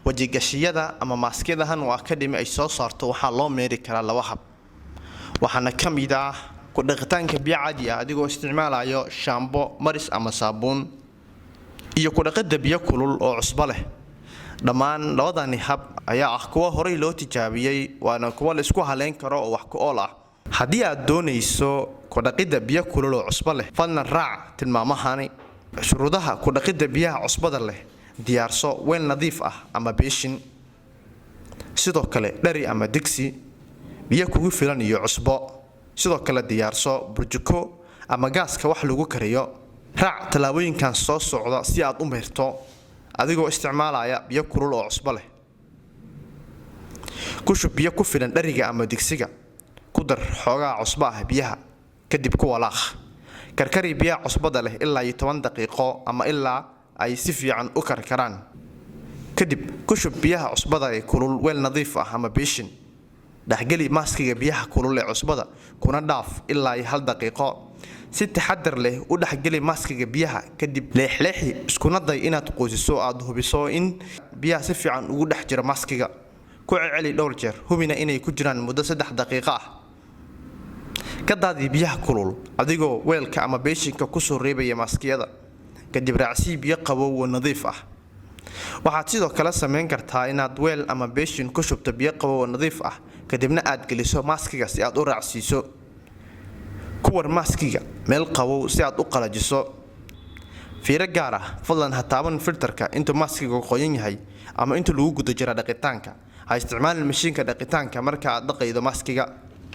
wajigashiyada ama maaskiyadahan waa ka dhimi ay soo saarto waxaa loo meeri karaa laba hab waxaana ka mid ah ku dhaqitaanka biyo caadi ah adigoo isticmaalayo shaambo maris ama saabuun iyo ku dhaqida biyo kulul oo cusbo leh dhammaan labadani hab ayaa ah kuwa horey loo tijaabiyay waana kuwa la isku haleyn karo oo wax ku ool ah haddii aad doonayso ku dhaqida biyo kulul oo cusbo leh fadlan raac tilmaamahani shuruudaha ku dhaqida biyaha cusbada leh diyaarso weel nadiif ah ama beeshin sidoo kale dhari ama digsi biyo kugu filan iyo cusbo sidoo kale diyaarso burjiko ama gaaska wax lagu kariyo raac talaabooyinkan soo socda si aad u meerto adigoo isticmaalaya biyo kulul oo cusbo leh ku shub biyo ku filan dhariga ama digsiga ku dar xoogaa cusbo ah biyaha kadib ku walaaq karkari biyaha cusbada leh ilaa 10 daqiiqo ama ilaa ay si fiican u karkaraan kadib ku shub biyaha cusbada ee kulul weel nadiif ah ama beeshin dhaxgali maaskiga biyaha kulul ee cusbada kuna dhaaf ilaa 1 daqiiqo si taxadar leh u dhaxgali maaskiga biyaha kadib leexleexi isku naday inaad qoysiso aad hubiso in biyaha si fiican ugu dhex jira maaskiga ku celi dhowr jeer hubina inay ku jiraan muddo 3 daqiiqo ah ka daadi biyaha kulul adigoo weelka ama beeshinka ku soo reebaya maaskiyada kadib raacsi biyo qabow oo nadiif ah waxaad sidoo kale sameyn kartaa inaad weel ama beeshin ku shubto biyo qabow oo nadiif ah kadibna aad geliso maaskiga si aad u raacsiiso ku war maaskiga meel qabow si aad u qalajiso fiiro gaar ah fadlan ha taaban filterka inta maaskiga qoyan yahay ama inta lagu gudo jira dhaqitaanka ha isticmaalin mashiinka dhaqitaanka marka aad dhaqaydo maaskiga